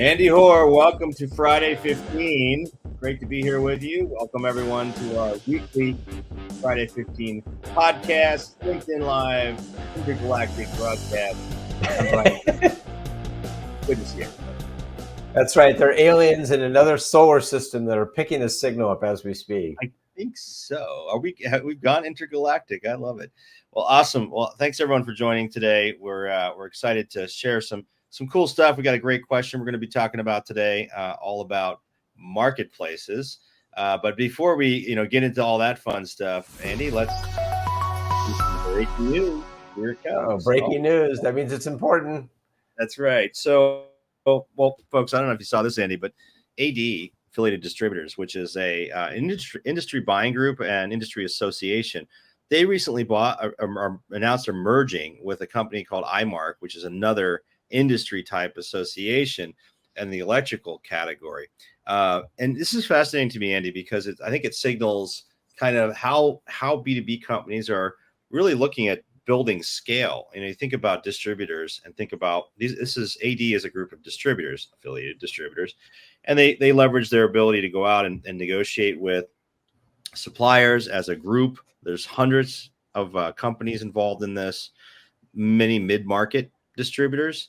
Andy Hoare, welcome to Friday 15. Great to be here with you. Welcome everyone to our weekly Friday 15 podcast, LinkedIn Live, intergalactic broadcast. I'm Brian. Good to see you. That's right. They're aliens in another solar system that are picking the signal up as we speak. I think so. We've gone intergalactic. I love it. Well, awesome. Well, thanks everyone for joining today. We're excited to share some cool stuff. We got a great question we're going to be talking about today, all about marketplaces. But before we, get into all that fun stuff, Andy, let's do some breaking news. Here it comes. Breaking news. That means it's important. That's right. So, well, folks, I don't know if you saw this, Andy, but AD, Affiliated Distributors, which is a industry buying group and industry association, they recently announced a merging with a company called iMark, which is another industry type association in the electrical category. And this is fascinating to me, Andy, because I think it signals kind of how B2B companies are really looking at building scale. You think about distributors and think about these. This is AD as a group of distributors, affiliated distributors, and they leverage their ability to go out and negotiate with suppliers as a group. There's hundreds of companies involved in this, many mid-market distributors,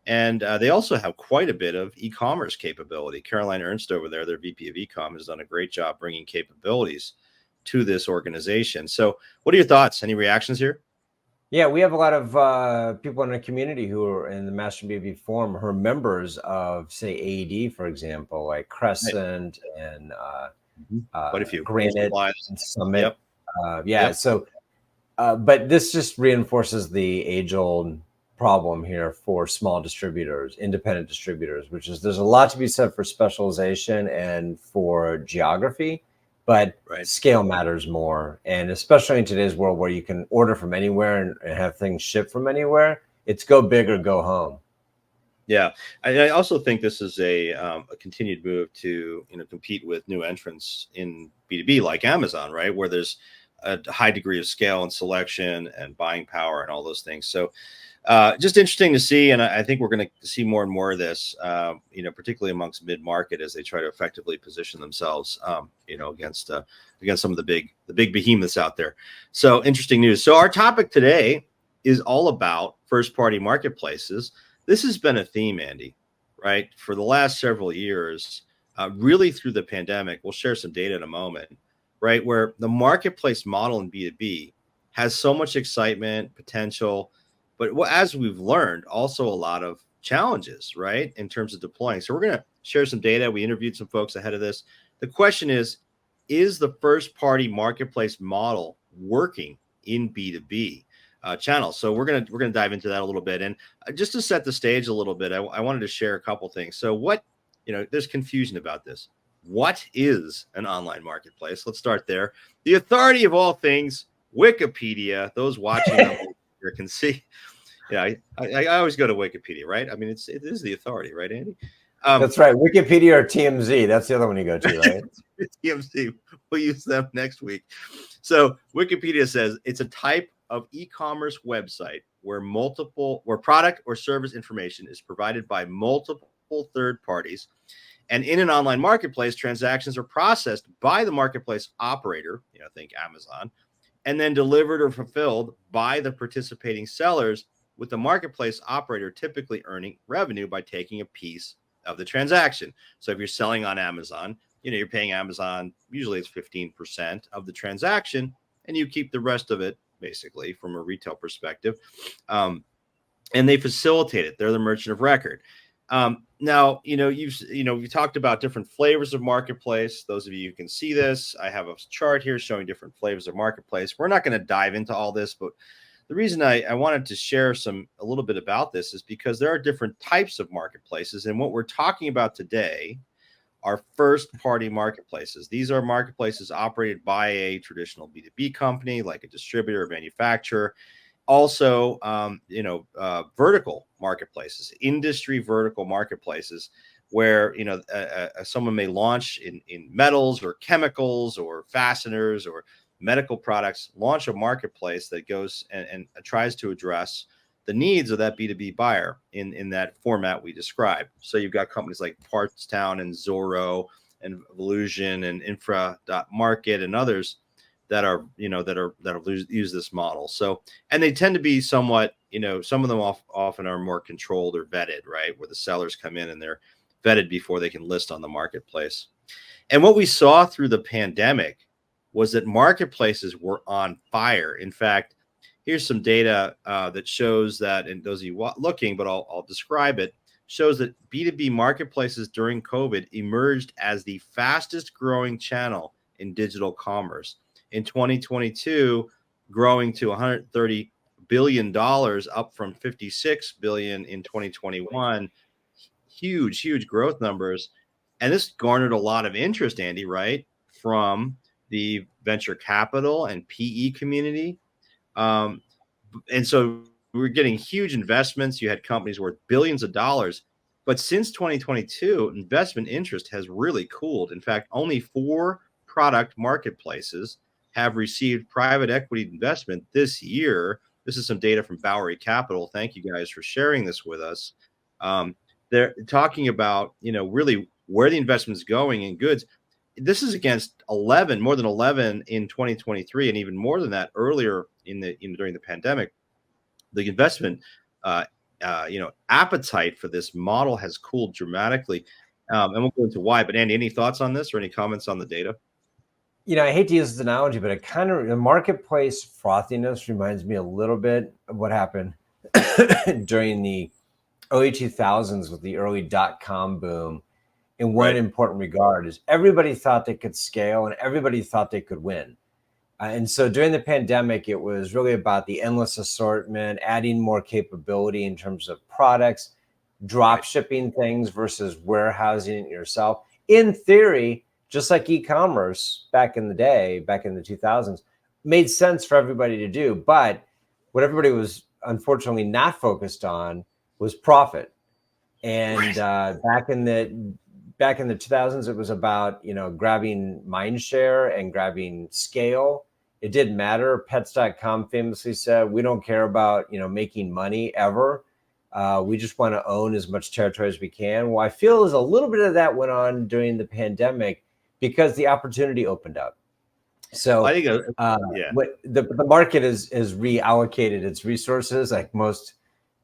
and they also have quite a bit of e-commerce capability. Caroline Ernst over there, their VP of e-com, has done a great job bringing capabilities to this organization. So what are your thoughts? Any reactions here? Yeah, we have a lot of people in the community who are in the Master B2B Forum who are members of, say, AED, for example, like Crescent and quite a few. Granite and Summit. Yep. So, but this just reinforces the age-old problem here for small distributors, independent distributors, which is there's a lot to be said for specialization and for geography. But scale matters more. And especially in today's world where you can order from anywhere and have things shipped from anywhere, it's go big or go home. Yeah. I also think this is a continued move to, compete with new entrants in B2B like Amazon, right? Where there's a high degree of scale and selection and buying power and all those things. So just interesting to see. And I think we're going to see more and more of this, particularly amongst mid-market as they try to effectively position themselves, against some of the big behemoths out there. So interesting news. So our topic today is all about first-party marketplaces. This has been a theme, Andy, right? For the last several years, really through the pandemic. We'll share some data in a moment, right? Where the marketplace model in B2B has so much excitement, potential, but as we've learned, also a lot of challenges, right, in terms of deploying. So we're going to share some data. We interviewed some folks ahead of this. The question is the first-party marketplace model working in B2B channels? So we're going to dive into that a little bit. And just to set the stage a little bit, I wanted to share a couple things. So there's confusion about this. What is an online marketplace? Let's start there. The authority of all things, Wikipedia. Those watching here can see. I always go to Wikipedia, right? I mean, it is the authority, right, Andy? That's right. Wikipedia or TMZ. That's the other one you go to, right? TMZ. We'll use them next week. So Wikipedia says it's a type of e-commerce website where product or service information is provided by multiple third parties. And in an online marketplace, transactions are processed by the marketplace operator, think Amazon, and then delivered or fulfilled by the participating sellers, with the marketplace operator typically earning revenue by taking a piece of the transaction. So if you're selling on Amazon, you're paying Amazon, usually it's 15% of the transaction, and you keep the rest of it, basically, from a retail perspective. And they facilitate it. They're the merchant of record. Now, you've talked about different flavors of marketplace. Those of you who can see this, I have a chart here showing different flavors of marketplace. We're not going to dive into all this, but the reason I wanted to share a little bit about this is because there are different types of marketplaces. And what we're talking about today are first-party marketplaces. These are marketplaces operated by a traditional B2B company, like a distributor or manufacturer. Also, vertical marketplaces, industry vertical marketplaces, where someone may launch in metals or chemicals or fasteners or medical products, launch a marketplace that goes and tries to address the needs of that B2B buyer in that format we described. So you've got companies like Partstown and Zorro and Volusion and Infra.Market and others that are, that use this model. So, and they tend to be somewhat, some of them often are more controlled or vetted, right? Where the sellers come in and they're vetted before they can list on the marketplace. And what we saw through the pandemic was that marketplaces were on fire. In fact, here's some data that shows that, and those of you looking, but I'll describe it, shows that B2B marketplaces during COVID emerged as the fastest growing channel in digital commerce. In 2022, growing to $130 billion, up from $56 billion in 2021. Huge growth numbers. And this garnered a lot of interest, Andy, right? From the venture capital and PE community. And so we were getting huge investments. You had companies worth billions of dollars. But since 2022, investment interest has really cooled. In fact, only 4 product marketplaces have received private equity investment this year. This is some data from Bowery Capital. Thank you guys for sharing this with us. They're talking about, really where the investment is going in goods. This is against more than 11 in 2023, and even more than that earlier during the pandemic. The investment, appetite for this model has cooled dramatically, and we'll go into why. But Andy, any thoughts on this or any comments on the data? I hate to use this analogy, but the marketplace frothiness reminds me a little bit of what happened during the early 2000s with the early .com boom. In one important regard is everybody thought they could scale and everybody thought they could win. And so during the pandemic, it was really about the endless assortment, adding more capability in terms of products, drop shipping things versus warehousing it yourself. In theory, just like e-commerce back in the day, back in the 2000s, made sense for everybody to do. But what everybody was unfortunately not focused on was profit. And back in the 2000s, it was about, grabbing mind share and grabbing scale. It didn't matter. Pets.com famously said, we don't care about, making money ever. We just want to own as much territory as we can. Well, I feel as a little bit of that went on during the pandemic because the opportunity opened up. So I think, what the market has reallocated its resources like most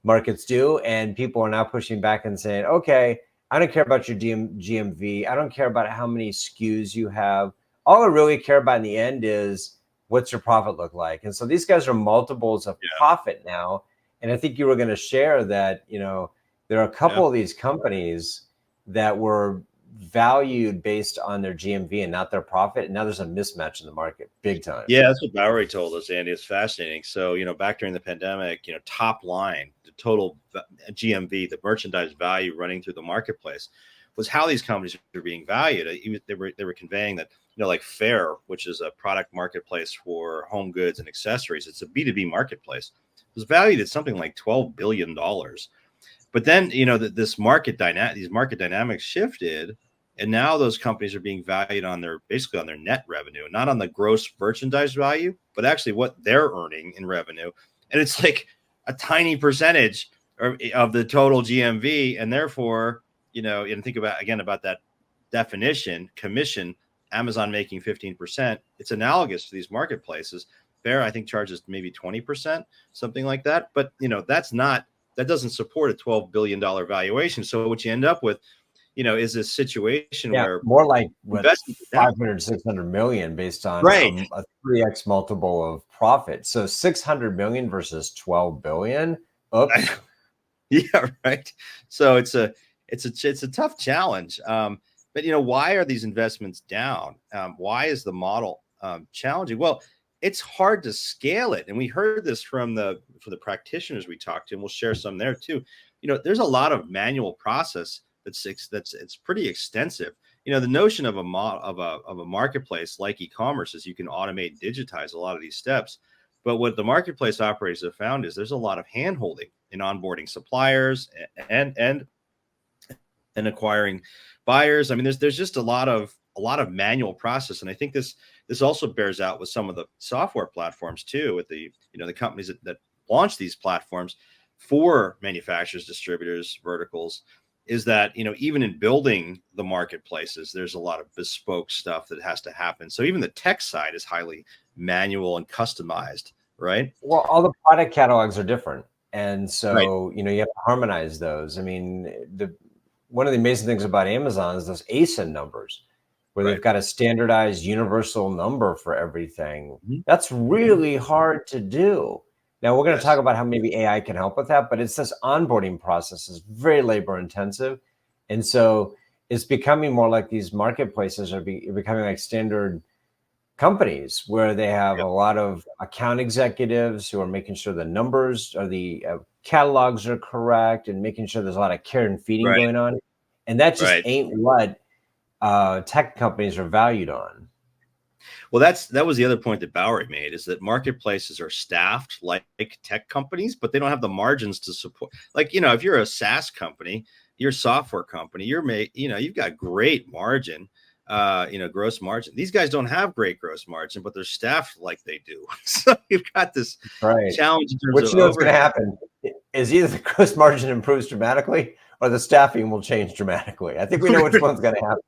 markets do. And people are now pushing back and saying, okay, I don't care about your GMV. I don't care about how many SKUs you have. All I really care about in the end is what's your profit look like. And so these guys are multiples of profit now. And I think you were going to share that, there are a couple of these companies that were valued based on their GMV and not their profit. And now there's a mismatch in the market, big time. Yeah, that's what Bowery told us, Andy. It's fascinating. So, back during the pandemic, top line, the total GMV, the merchandise value running through the marketplace was how these companies are being valued. They were conveying that, like Fair, which is a product marketplace for home goods and accessories. It's a B2B marketplace. It was valued at something like $12 billion. But then, these market dynamics shifted. And now those companies are being valued basically on their net revenue, not on the gross merchandise value, but actually what they're earning in revenue. And it's like a tiny percentage of the total GMV. And therefore, and think about that definition, commission, Amazon making 15%. It's analogous to these marketplaces. Fair, I think, charges maybe 20%, something like that. But, that doesn't support a $12 billion valuation. So what you end up with, is this situation where more like 500, 600 million based on a 3x multiple of profit. So 600 million versus 12 billion. Oops. Yeah, right. So it's a tough challenge. But why are these investments down? Why is the model challenging? Well, it's hard to scale it, and we heard this from the practitioners we talked to, and we'll share some there too. There's a lot of manual process. It's pretty extensive. The notion of a marketplace like e-commerce is you can automate and digitize a lot of these steps. But what the marketplace operators have found is there's a lot of hand-holding in onboarding suppliers and acquiring buyers. I mean, there's just a lot of manual process, and I think this also bears out with some of the software platforms too. With the companies that launch these platforms, for manufacturers, distributors, verticals, is that, even in building the marketplaces, there's a lot of bespoke stuff that has to happen. So even the tech side is highly manual and customized, right? Well, all the product catalogs are different. And Right. so, you have to harmonize those. I mean, one of the amazing things about Amazon is those ASIN numbers, where they've Right. got a standardized universal number for everything. Mhm. That's really hard to do. Now, we're going to talk Yes. about how maybe AI can help with that, but it's this onboarding process is very labor intensive. And so it's becoming more like these marketplaces are becoming like standard companies where they have a Yep. lot of account executives who are making sure the numbers or the catalogs are correct and making sure there's a lot of care and feeding Right. going on. And that just Right. ain't what tech companies are valued on. Well, that was the other point that Bowery made, is that marketplaces are staffed like tech companies, but they don't have the margins to support. Like, if you're a SaaS company, you're a software company, you've got great margin, gross margin. These guys don't have great gross margin, but they're staffed like they do. So you've got this Right. challenge in terms Which of you know what's going to overhead. happen is either the gross margin improves dramatically or the staffing will change dramatically. I think we know which one's going to happen.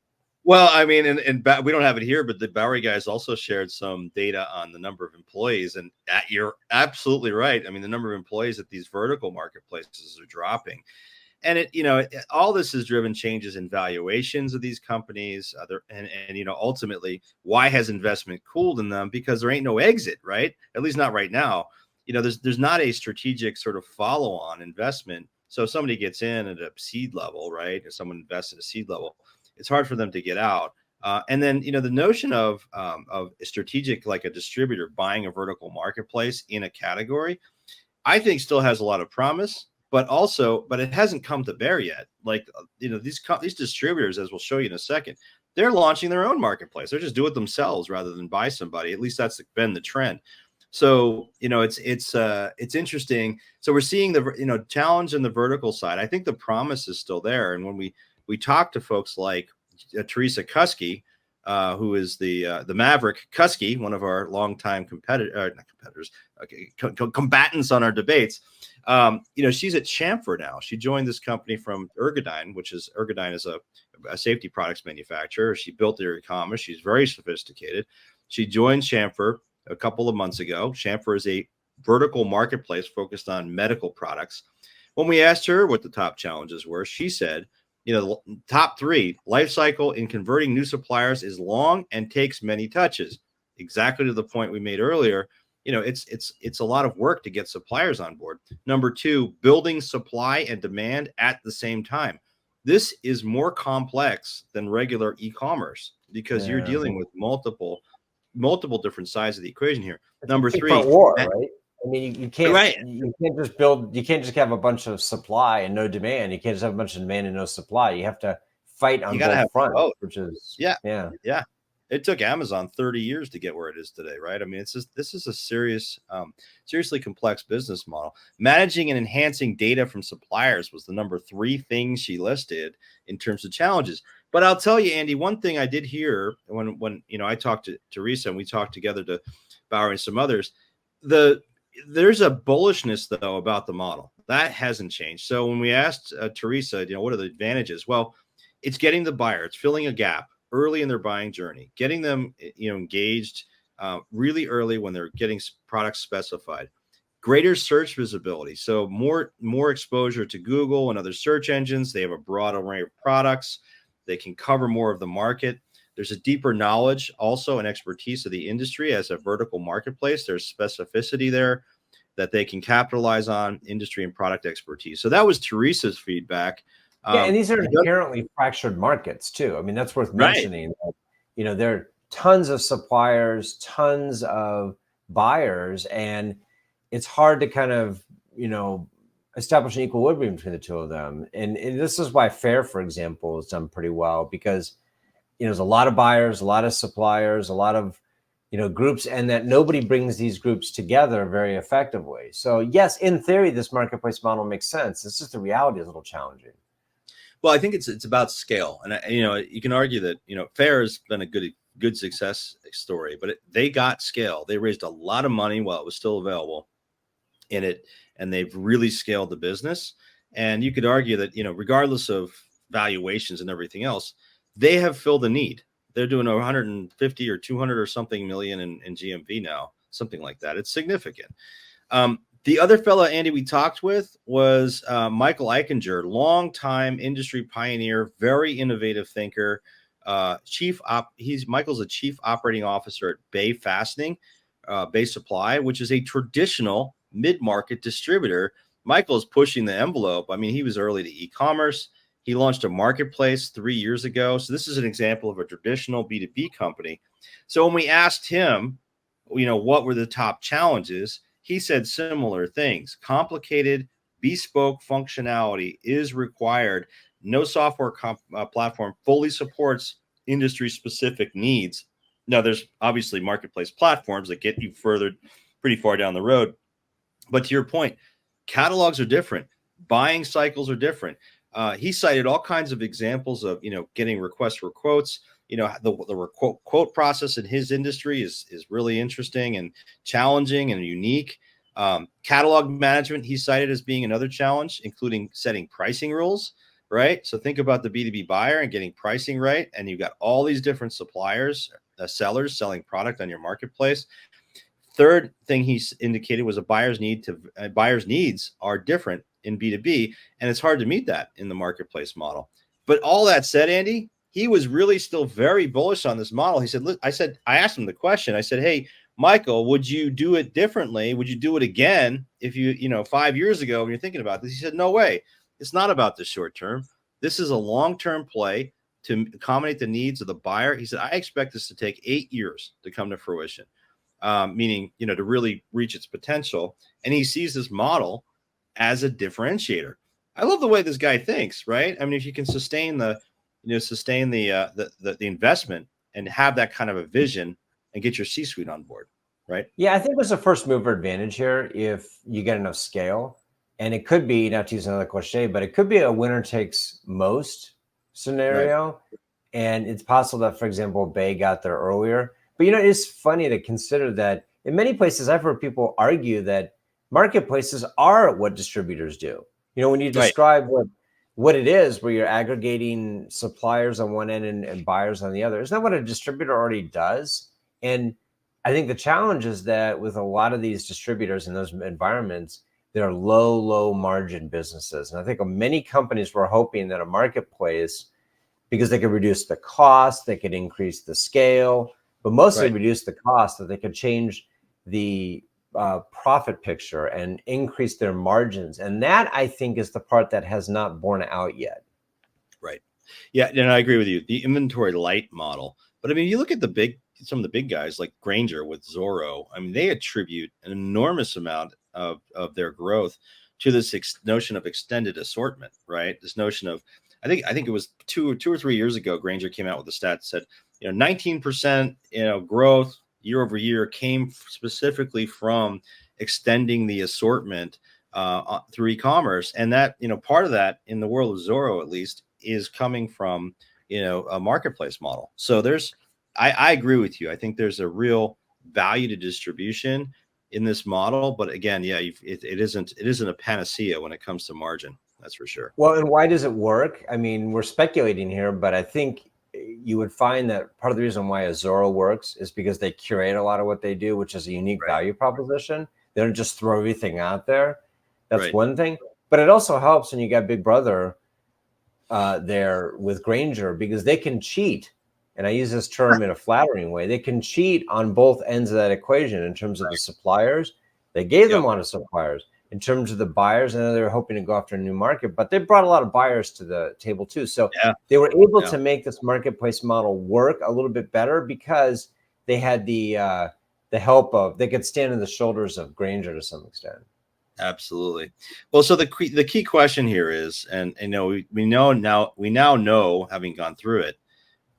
Well, I mean, and we don't have it here, but the Bowery guys also shared some data on the number of employees, and you're absolutely right. I mean, the number of employees at these vertical marketplaces are dropping, and all this has driven changes in valuations of these companies. Ultimately, why has investment cooled in them? Because there ain't no exit, right? At least not right now. There's not a strategic sort of follow-on investment. So if somebody gets in at a seed level, right? If someone invests at a seed level, it's hard for them to get out. And then, the notion of a strategic, like a distributor buying a vertical marketplace in a category, I think still has a lot of promise, but it hasn't come to bear yet. Like, these distributors, as we'll show you in a second, they're launching their own marketplace. They're just do it themselves rather than buy somebody. At least that's been the trend. So, it's interesting. So we're seeing the, challenge in the vertical side. I think the promise is still there. And when we talk to folks like Teresa Kusky, who is the Maverick Kusky, one of our longtime not competitors, okay, combatants on our debates. She's at Chamfer now. She joined this company from Ergodyne, Ergodyne is a safety products manufacturer. She built their e-commerce. She's very sophisticated. She joined Chamfer a couple of months ago. Chamfer is a vertical marketplace focused on medical products. When we asked her what the top challenges were, she said, top three: life cycle in converting new suppliers is long and takes many touches. Exactly to the point we made earlier. It's a lot of work to get suppliers on board. Number two, building supply and demand at the same time. This is more complex than regular e-commerce because you're dealing with multiple different sides of the equation here. It's a Number big front three, war, right? I mean, right? you can't just build, you can't just have a bunch of supply and no demand. You can't just have a bunch of demand and no supply. You have to fight You on got to both have fronts, both. which is, Yeah, yeah. yeah. It took Amazon 30 years to get where it is today, right? I mean, this is a seriously complex business model. Managing and enhancing data from suppliers was the number three thing she listed in terms of challenges. But I'll tell you, Andy, one thing I did hear when I talked to Teresa and we talked together to Bowery and some others, there's a bullishness though about the model that hasn't changed. So when we asked Teresa, what are the advantages? Well, it's getting the buyer, it's filling a gap early in their buying journey, getting them engaged really early when they're getting products specified. Greater search visibility, so more exposure to Google and other search engines. They have a broad array of products. They can cover more of the market. There's a deeper knowledge also and expertise of the industry as a vertical marketplace. There's specificity there that they can capitalize on, industry and product expertise. So that was Teresa's feedback. Yeah, and these are inherently fractured markets too. I mean, that's worth Right. mentioning. There are tons of suppliers, tons of buyers, and it's hard to kind of, establish an equilibrium between the two of them. And this is why Fair, for example, has done pretty well because, there's a lot of buyers, a lot of suppliers, a lot of, groups, and that nobody brings these groups together very effectively. So yes, in theory, this marketplace model makes sense. It's just the reality is a little challenging. Well, I think it's about scale, and you can argue that Fair has been a good success story, but they got scale. They raised a lot of money while it was still available, and and they've really scaled the business. And you could argue that, regardless of valuations and everything else, they have filled a need. They're doing 150 or 200 or something million in GMV now, something like that. It's significant. The other fella, Andy, we talked with was Michael Eichinger, longtime industry pioneer, very innovative thinker. Michael's a chief operating officer at Bay Fastening, Bay Supply, which is a traditional mid-market distributor. Michael is pushing the envelope. I mean, he was early to e-commerce. He launched a marketplace 3 years ago. So this is an example of a traditional B2B company. So when we asked him, what were the top challenges, he said similar things. Complicated, bespoke functionality is required. No software platform fully supports industry-specific needs. Now, there's obviously marketplace platforms that get you pretty far down the road. But to your point, catalogs are different. Buying cycles are different. He cited all kinds of examples of, getting requests for quotes. The quote process in his industry is really interesting and challenging and unique. Catalog management he cited as being another challenge, including setting pricing rules, right? So think about the B2B buyer and getting pricing right. And you've got all these different suppliers, sellers selling product on your marketplace. Third thing he indicated was buyer's needs are different in B2B, and it's hard to meet that in the marketplace model. But all that said, Andy, he was really still very bullish on this model. He said, I asked him the question. I said, hey, Michael, would you do it differently? Would you do it again if 5 years ago when you're thinking about this? He said, no way. It's not about the short term. This is a long-term play to accommodate the needs of the buyer. He said, I expect this to take 8 years to come to fruition. Meaning, to really reach its potential. And he sees this model as a differentiator. I love the way this guy thinks, right? I mean, if you can sustain the investment and have that kind of a vision and get your C-suite on board, right? Yeah, I think there's a first mover advantage here if you get enough scale. And it could be, not to use another cliche, but it could be a winner takes most scenario. Right. And it's possible that, for example, Bay got there earlier. But, it's funny to consider that in many places, I've heard people argue that marketplaces are what distributors do. When you describe what it is, where you're aggregating suppliers on one end and buyers on the other, isn't that what a distributor already does? And I think the challenge is that with a lot of these distributors in those environments, they're low margin businesses. And I think many companies were hoping that a marketplace, because they could reduce the cost, they could increase the scale, but mostly reduce the cost, that they could change the profit picture and increase their margins. And that, I think, is the part that has not borne out yet. Right. Yeah, and I agree with you. The inventory light model. But I mean, you look at some of the big guys like Grainger with Zorro. I mean, they attribute an enormous amount of their growth to this notion of extended assortment, right? This notion of, I think it was two or 3 years ago, Grainger came out with a stat that said, 19%, growth year over year came specifically from extending the assortment through e-commerce. And that, part of that in the world of Zorro, at least, is coming from, a marketplace model. So I agree with you. I think there's a real value to distribution in this model. But again, yeah, it isn't a panacea when it comes to margin. That's for sure. Well, and why does it work? I mean, we're speculating here, but I think you would find that part of the reason why a Zorro works is because they curate a lot of what they do, which is a unique value proposition. They don't just throw everything out there. That's one thing. But it also helps when you got Big Brother there with Grainger, because they can cheat. And I use this term in a flattering way. They can cheat on both ends of that equation in terms of the suppliers. They gave them a lot of suppliers. In terms of the buyers, I know they were hoping to go after a new market, but they brought a lot of buyers to the table too. So they were able to make this marketplace model work a little bit better because they had the help of, they could stand on the shoulders of Grainger to some extent. Absolutely. Well, so the key question here is, and we now know, having gone through it,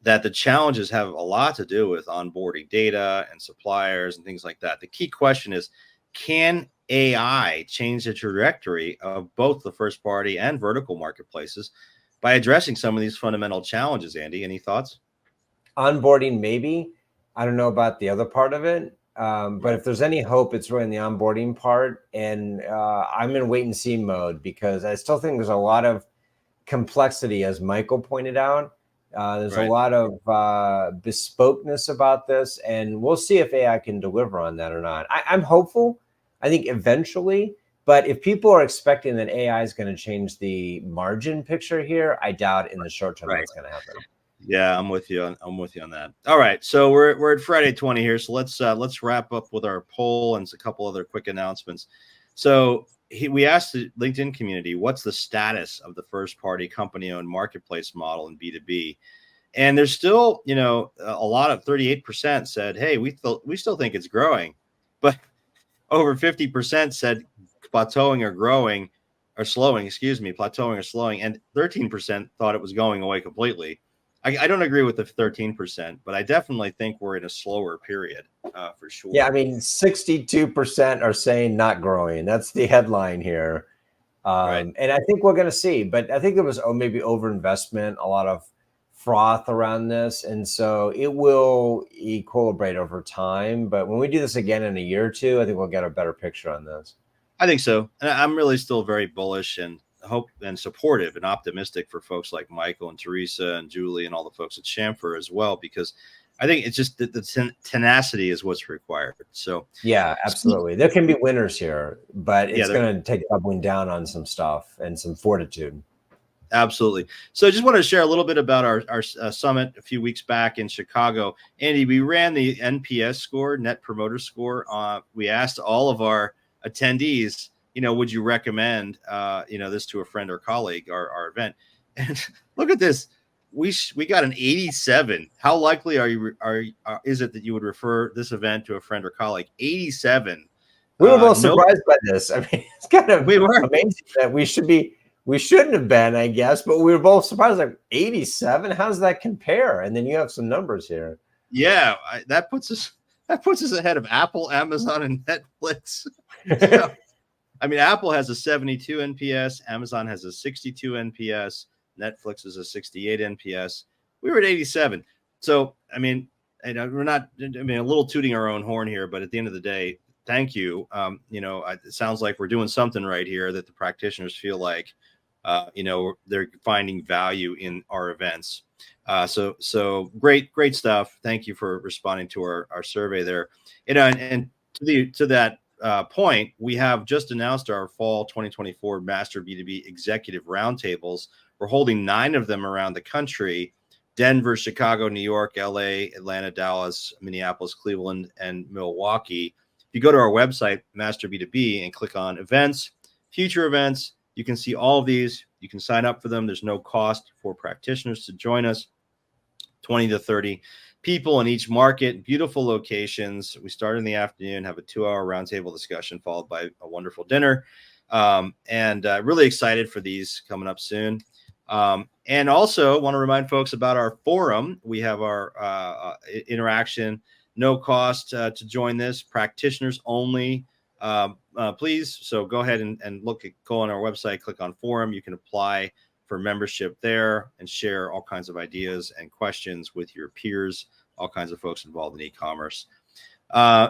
that the challenges have a lot to do with onboarding data and suppliers and things like that. The key question is, can AI change the trajectory of both the first party and vertical marketplaces by addressing some of these fundamental challenges? Andy, any thoughts? Onboarding, maybe. I don't know about the other part of it. But if there's any hope, it's really in the onboarding part. And I'm in wait and see mode because I still think there's a lot of complexity, as Michael pointed out. There's a lot of bespokeness about this, and we'll see if AI can deliver on that or not. I'm hopeful. I think eventually, but if people are expecting that AI is going to change the margin picture here, I doubt in the short term that's going to happen. Yeah, I'm with you on that. All right, so we're at Friday 20 here, so let's wrap up with our poll and a couple other quick announcements. So we asked the LinkedIn community, what's the status of the first party company owned marketplace model in B2B? And there's still, a lot of 38% said, hey, we still think it's growing, but over 50% said plateauing or growing or slowing, plateauing or slowing, and 13% thought it was going away completely. I don't agree with the 13%, but I definitely think we're in a slower period for sure. Yeah, I mean, 62% are saying not growing. That's the headline here. And I think we're going to see, but I think there was maybe overinvestment, a lot of froth around this. And so it will equilibrate over time. But when we do this again in a year or two, I think we'll get a better picture on this. I think so. And I'm really still very bullish and hope and supportive and optimistic for folks like Michael and Teresa and Julie and all the folks at Chamfer as well, because I think it's just the tenacity is what's required. So yeah, absolutely. There can be winners here, but it's going to take doubling down on some stuff and some fortitude. Absolutely. So I just want to share a little bit about our summit a few weeks back in Chicago. Andy, we ran the NPS score, Net Promoter Score. We asked all of our attendees, would you recommend, this to a friend or colleague, our event? And look at this. We got an 87. How likely is it that you would refer this event to a friend or colleague? 87. We were both surprised by this. I mean, it's kind of amazing that we shouldn't have been, I guess, but we were both surprised. Like 87. How does that compare? And then you have some numbers here. Yeah, that puts us ahead of Apple, Amazon, and Netflix. So, I mean, Apple has a 72 NPS, Amazon has a 62 NPS, Netflix is a 68 NPS. We were at 87. So, I mean, we're not, a little tooting our own horn here, but at the end of the day, thank you. It sounds like we're doing something right here that the practitioners feel like, they're finding value in our events. So great stuff. Thank you for responding to our survey there. And to that point, we have just announced our fall 2024 Master B2B Executive Roundtables. We're holding 9 of them around the country: Denver, Chicago, New York, LA, Atlanta, Dallas, Minneapolis, Cleveland, and Milwaukee. If you go to our website, Master B2B, and click on events, future events, you can see all of these. You can sign up for them. There's no cost for practitioners to join us. 20 to 30 people in each market, beautiful locations. We start in the afternoon, have a 2-hour roundtable discussion followed by a wonderful dinner. And really excited for these coming up soon. And also want to remind folks about our forum. We have our interaction, no cost to join this, practitioners only. Please. So go ahead and go on our website, click on forum. You can apply for membership there and share all kinds of ideas and questions with your peers, all kinds of folks involved in e-commerce.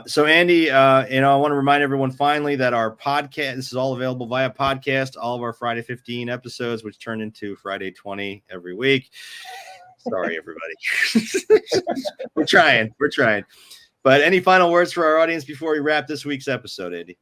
So Andy, I want to remind everyone finally that our podcast, this is all available via podcast, all of our Friday 15 episodes, which turn into Friday 20 every week. Sorry, everybody. We're trying. But any final words for our audience before we wrap this week's episode, Andy?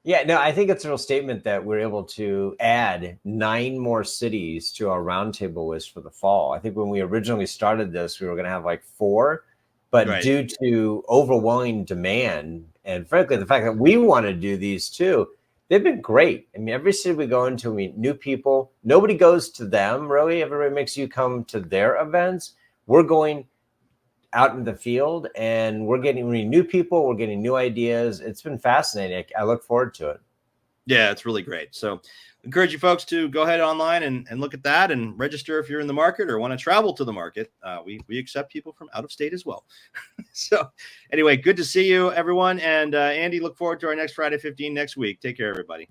Yeah, no, I think it's a real statement that we're able to add 9 more cities to our roundtable list for the fall. I think when we originally started this, we were going to have like 4, but due to overwhelming demand and frankly, the fact that we want to do these too, they've been great. I mean, every city we go into, we meet new people. Nobody goes to them, really. Everybody makes you come to their events. We're going out in the field and we're getting new people. We're getting new ideas. It's been fascinating. I look forward to it. Yeah, it's really great. So encourage you folks to go ahead online and look at that and register if you're in the market or want to travel to the market. We accept people from out of state as well. So anyway, good to see you, everyone. And Andy, look forward to our next Friday 15 next week. Take care, everybody.